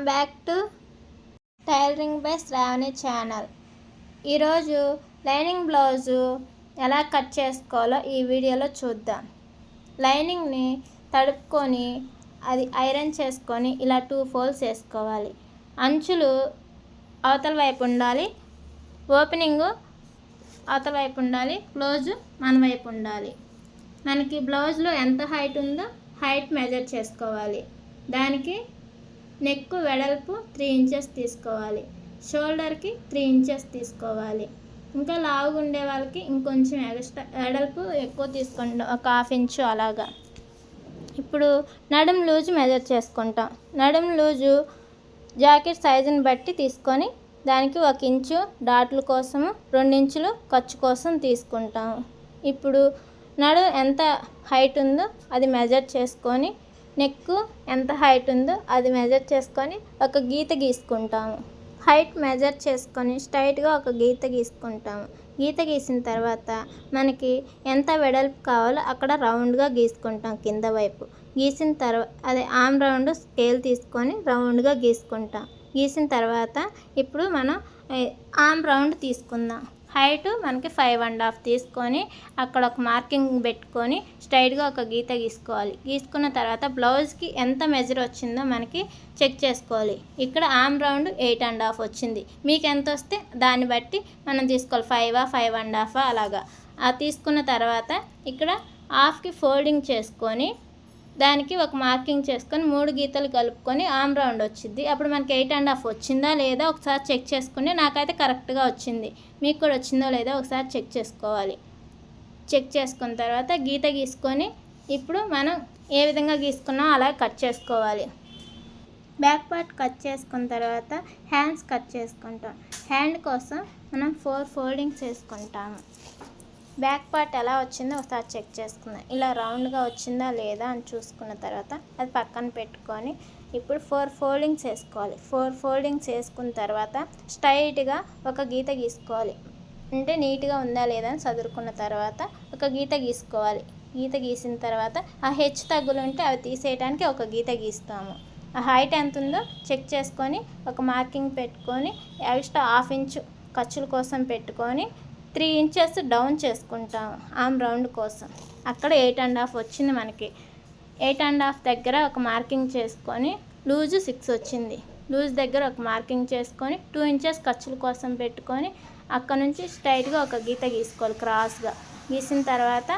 Back to tailoring by Shravani channel. ఈరోజు lining blouse ఎలా cut చేసుకోవాలో ఈ వీడియోలో చూద్దాం. లైనింగ్ని తడుపుకొని అది ఐరన్ చేసుకొని ఇలా 2 ఫోల్డ్స్ వేసుకోవాలి. అంచులు అవతల వైపు ఉండాలి, ఓపెనింగు అవతల వైపు ఉండాలి, క్లోజు మన వైపు ఉండాలి. మనకి బ్లౌజ్లో ఎంత హైట్ ఉందో హైట్ మెజర్ చేసుకోవాలి. దానికి నెక్ వెడల్పు 3 ఇంచెస్ తీసుకోవాలి, షోల్డర్కి 3 ఇంచెస్ తీసుకోవాలి. ఇంకా లావుగా ఉండే వాళ్ళకి ఇంకొంచెం ఎక్స్ట్రా వెడల్పు ఎక్కువ తీసుకోండి, ఒక 1/2 ఇంచు అలాగా. ఇప్పుడు నడుము లూజు మెజర్ చేసుకుంటాం. నడుము లూజు జాకెట్ సైజుని బట్టి తీసుకొని దానికి 1 ఇంచు డాట్ల కోసము, 2 ఇంచులు ఖర్చు కోసం తీసుకుంటాము. ఇప్పుడు నడుము ఎంత హైట్ ఉందో అది మెజర్ చేసుకొని, నెక్ ఎంత హైట్ ఉందో అది మెజర్ చేసుకొని ఒక గీత గీసుకుంటాము. హైట్ మెజర్ చేసుకొని స్ట్రైట్గా ఒక గీత గీసుకుంటాము. గీత గీసిన తర్వాత మనకి ఎంత వెడల్పు కావాలో అక్కడ రౌండ్గా గీసుకుంటాం. కింద వైపు గీసిన తర్వాత అదే ఆర్మ్ రౌండ్ స్కేల్ తీసుకొని రౌండ్గా గీసుకుంటాం. గీసిన తర్వాత ఇప్పుడు మనం ఆర్మ్ రౌండ్ తీసుకుందాం. హైట్ మనకి 5.5 తీసుకొని అక్కడ ఒక మార్కింగ్ పెట్టుకొని స్ట్రైట్గా ఒక గీత గీసుకోవాలి. గీసుకున్న తర్వాత బ్లౌజ్కి ఎంత మెజర్ వచ్చిందో మనకి చెక్ చేసుకోవాలి. ఇక్కడ ఆర్మ్ రౌండ్ 8.5 వచ్చింది. మీకు ఎంత వస్తే దాన్ని బట్టి మనం తీసుకోవాలి. 5.5 అలాగా. తీసుకున్న తర్వాత ఇక్కడ హాఫ్కి ఫోల్డింగ్ చేసుకొని దానికి ఒక మార్కింగ్ చేసుకొని 3 గీతలు కలుపుకొని ఆర్మ్ రౌండ్ వచ్చింది. అప్పుడు మనకి 8.5 వచ్చిందా లేదా ఒకసారి చెక్ చేసుకుని, నాకైతే కరెక్ట్గా వచ్చింది. మీకు కూడా వచ్చిందో లేదో ఒకసారి చెక్ చేసుకోవాలి. చెక్ చేసుకున్న తర్వాత గీత గీసుకొని ఇప్పుడు మనం ఏ విధంగా గీసుకున్నామో అలా కట్ చేసుకోవాలి. బ్యాక్ పార్ట్ కట్ చేసుకున్న తర్వాత హ్యాండ్స్ కట్ చేసుకుంటాం. హ్యాండ్ కోసం మనం 4 ఫోల్డింగ్స్ వేసుకుంటాము. బ్యాక్ పార్ట్ ఎలా వచ్చిందో ఒకసారి చెక్ చేసుకుందాం. ఇలా రౌండ్గా వచ్చిందా లేదా అని చూసుకున్న తర్వాత అది పక్కన పెట్టుకొని ఇప్పుడు 4 ఫోల్డింగ్స్ వేసుకోవాలి. 4 ఫోల్డింగ్స్ వేసుకున్న తర్వాత స్ట్రైట్గా ఒక గీత గీసుకోవాలి. అంటే నీట్గా ఉందా లేదా అని చదువుకున్న తర్వాత ఒక గీత గీసుకోవాలి. గీత గీసిన తర్వాత ఆ హెచ్చు తగ్గులు ఉంటే అవి తీసేయడానికి ఒక గీత గీస్తాము. ఆ హైట్ ఎంత ఉందో చెక్ చేసుకొని ఒక మార్కింగ్ పెట్టుకొని ఎక్స్ట్రా 1/2 ఇంచు ఖర్చుల కోసం పెట్టుకొని 3 ఇంచెస్ డౌన్ చేసుకుంటాం ఆర్మ్ రౌండ్ కోసం. అక్కడ 8.5 వచ్చింది మనకి. 8.5 దగ్గర ఒక మార్కింగ్ చేసుకొని లూజు 6 వచ్చింది. లూజ్ దగ్గర ఒక మార్కింగ్ చేసుకొని 2 ఇంచెస్ ఖర్చుల కోసం పెట్టుకొని అక్కడ నుంచి స్ట్రైట్గా ఒక గీత గీసుకోవాలి క్రాస్గా. గీసిన తర్వాత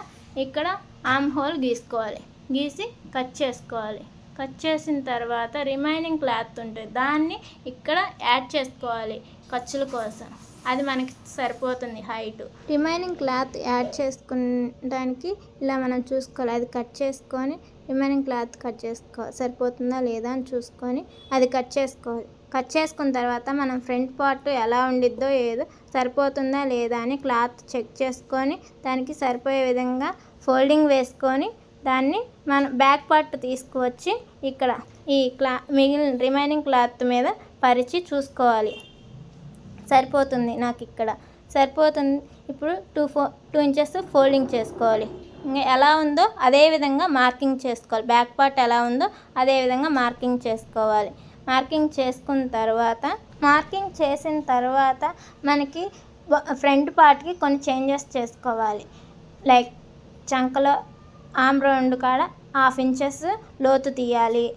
ఇక్కడ ఆర్మ్ హోల్ గీసుకోవాలి. గీసి కట్ చేసుకోవాలి. కట్ చేసిన తర్వాత రిమైనింగ్ క్లాత్ ఉంటుంది, దాన్ని ఇక్కడ యాడ్ చేసుకోవాలి ఖర్చుల కోసం. అది మనకి సరిపోతుంది హైట్. రిమైనింగ్ క్లాత్ యాడ్ చేసుకోవడానికి ఇలా మనం చూసుకోవాలి. అది కట్ చేసుకొని రిమైనింగ్ క్లాత్ కట్ చేసుకోవాలి. సరిపోతుందా లేదా అని చూసుకొని అది కట్ చేసుకోవాలి. కట్ చేసుకున్న తర్వాత మనం ఫ్రంట్ పార్ట్ ఎలా ఉండిద్దో ఏదో సరిపోతుందా లేదా అని క్లాత్ చెక్ చేసుకొని దానికి సరిపోయే విధంగా ఫోల్డింగ్ వేసుకొని దాన్ని మనం బ్యాక్ పార్ట్ తీసుకువచ్చి ఇక్కడ ఈ మిగిలిన రిమైనింగ్ క్లాత్ మీద పరిచి చూసుకోవాలి. సరిపోతుంది, నాకు ఇక్కడ సరిపోతుంది. ఇప్పుడు 2 ఇంచెస్ ఫోల్డింగ్ చేసుకోవాలి. ఇంకా ఎలా ఉందో అదే విధంగా మార్కింగ్ చేసుకోవాలి. బ్యాక్ పార్ట్ ఎలా ఉందో అదే విధంగా మార్కింగ్ చేసుకోవాలి. మార్కింగ్ చేసుకున్న తర్వాత మార్కింగ్ చేసిన తర్వాత మనకి ఫ్రంట్ పార్ట్కి కొన్ని చేంజెస్ చేసుకోవాలి. లైక్ చంకలో ఆర్మ్ రౌండ్ కాడ 1/2 ఇంచెస్ లోతు తీయాలి.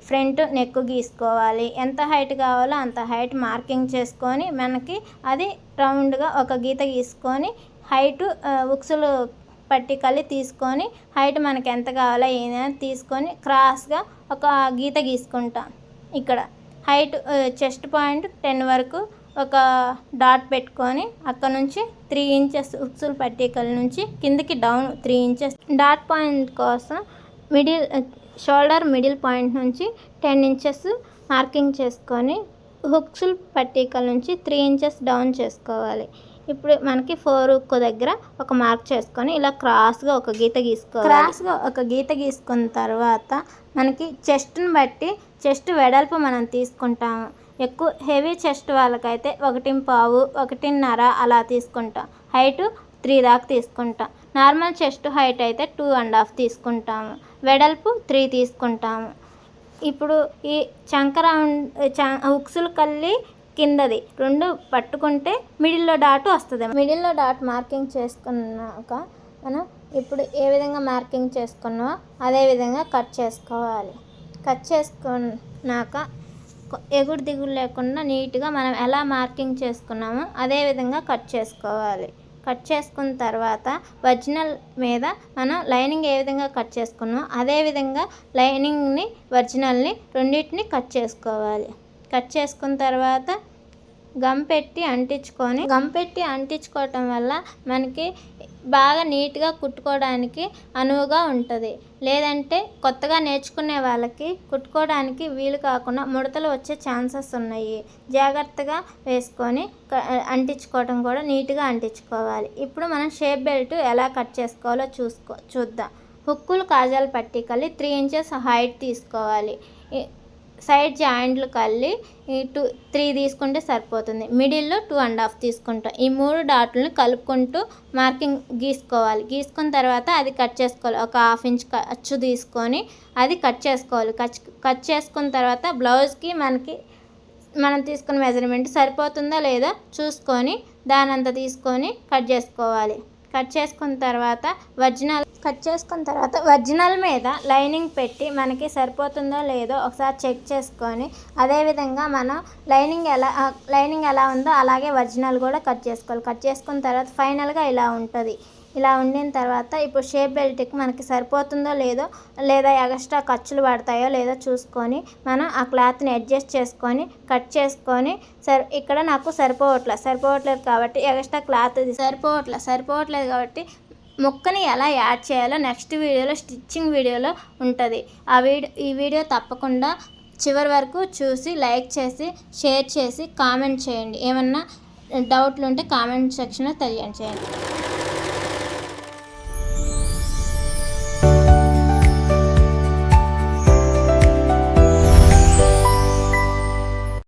ఫ్రంట్ నెక్ గీసుకోవాలి. ఎంత హైట్ కావాలో అంత హైట్ మార్కింగ్ చేసుకొని మనకి అది రౌండ్గా ఒక గీత గీసుకొని హైట్ ఉక్సులు పట్టికల్లి తీసుకొని హైట్ మనకి ఎంత కావాలో ఏదైనా తీసుకొని క్రాస్గా ఒక గీత గీసుకుంటాం. ఇక్కడ హైట్ చెస్ట్ పాయింట్ 10 వరకు ఒక డాట్ పెట్టుకొని అక్కడ నుంచి 3 ఇంచెస్ ఉక్సులు పట్టికల నుంచి కిందకి డౌన్ 3 ఇంచెస్ డాట్ పాయింట్ కోసం షోల్డర్ మిడిల్ పాయింట్ నుంచి 10 ఇంచెస్ మార్కింగ్ చేసుకొని హుక్సుల్ పట్టికల నుంచి 3 ఇంచెస్ డౌన్ చేసుకోవాలి. ఇప్పుడు మనకి 4 హుక్ దగ్గర ఒక మార్క్ చేసుకొని ఇలా క్రాస్గా ఒక గీత గీసుకోవాలి. క్రాస్గా ఒక గీత గీసుకున్న తర్వాత మనకి చెస్ట్ని బట్టి చెస్ట్ వెడల్పు మనం తీసుకుంటాము. ఎక్కువ హెవీ చెస్ట్ వాళ్ళకైతే 1.5, 1.5 అలా తీసుకుంటాం. హైటు 3 దాకా తీసుకుంటాం. నార్మల్ చెస్ట్ హైట్ అయితే 2.5 తీసుకుంటాము. వెడల్పు 3 తీసుకుంటాము. ఇప్పుడు ఈ హుక్స్లు కల్లి కిందది 2 పట్టుకుంటే మిడిల్లో డాట్ వస్తుంది. మిడిల్లో డాట్ మార్కింగ్ చేసుకున్నాక మనం ఇప్పుడు ఏ విధంగా మార్కింగ్ చేసుకున్నామో అదే విధంగా కట్ చేసుకోవాలి. కట్ చేసుకున్నాక ఎగుడు దిగుడు లేకుండా నీట్గా మనం ఎలా మార్కింగ్ చేసుకున్నామో అదే విధంగా కట్ చేసుకోవాలి. కట్ చేసుకున్న తర్వాత ఒరిజినల్ మీద మనం లైనింగ్ ఏ విధంగా కట్ చేసుకున్నామో అదే విధంగా లైనింగ్ని ఒరిజినల్ని రెండింటిని కట్ చేసుకోవాలి. కట్ చేసుకున్న తర్వాత గమ్ పెట్టి అంటించుకోవటం వల్ల మనకి బాగా నీట్గా కుట్టుకోవడానికి అనువుగా ఉంటుంది. లేదంటే కొత్తగా నేర్చుకునే వాళ్ళకి కుట్టుకోవడానికి వీలు కాకుండా ముడతలు వచ్చే ఛాన్సెస్ ఉన్నాయి. జాగ్రత్తగా వేసుకొని అంటించుకోవటం కూడా నీట్గా అంటించుకోవాలి. ఇప్పుడు మనం షేప్ బెల్ట్ ఎలా కట్ చేసుకోవాలో చూద్దాం. హుక్కులు కాజాలు పట్టి కల్లి 3 ఇంచెస్ హైట్ తీసుకోవాలి. సైడ్ జాయింట్లు కల్లి 3 తీసుకుంటే సరిపోతుంది. మిడిల్లో 2.5 తీసుకుంటాం. ఈ 3 డాట్లను కలుపుకుంటూ మార్కింగ్ గీసుకోవాలి. గీసుకున్న తర్వాత అది కట్ చేసుకోవాలి. ఒక 1/2 ఇంచ్ ఖర్చు తీసుకొని అది కట్ చేసుకోవాలి. కట్ చేసుకున్న తర్వాత బ్లౌజ్కి మనం తీసుకున్న మెజర్మెంట్ సరిపోతుందా లేదా చూసుకొని దానంతా తీసుకొని కట్ చేసుకోవాలి. కట్ చేసుకున్న తర్వాత ఒరిజినల్ మీద లైనింగ్ పెట్టి మనకి సరిపోతుందో లేదో ఒకసారి చెక్ చేసుకొని అదేవిధంగా మనం లైనింగ్ ఎలా ఉందో అలాగే ఒరిజినల్ కూడా కట్ చేసుకోవాలి. కట్ చేసుకున్న తర్వాత ఫైనల్గా ఇలా ఉంటుంది. ఇలా ఉండిన తర్వాత ఇప్పుడు షేప్ బెల్ట్కి మనకి సరిపోతుందో లేదో లేదా ఎక్స్ట్రా ఖర్చులు పడతాయో లేదో చూసుకొని మనం ఆ క్లాత్ని అడ్జస్ట్ చేసుకొని కట్ చేసుకొని ఇక్కడ నాకు సరిపోవట్లేదు కాబట్టి ఎక్స్ట్రా క్లాత్ సరిపోవట్లేదు కాబట్టి ముక్కని ఎలా యాడ్ చేయాలో నెక్స్ట్ వీడియోలో స్టిచ్చింగ్ వీడియోలో ఉంటుంది. ఈ వీడియో తప్పకుండా చివరి వరకు చూసి లైక్ చేసి షేర్ చేసి కామెంట్ చేయండి. ఏమన్నా డౌట్లు ఉంటే కామెంట్ సెక్షన్లో తెలియజేయండి.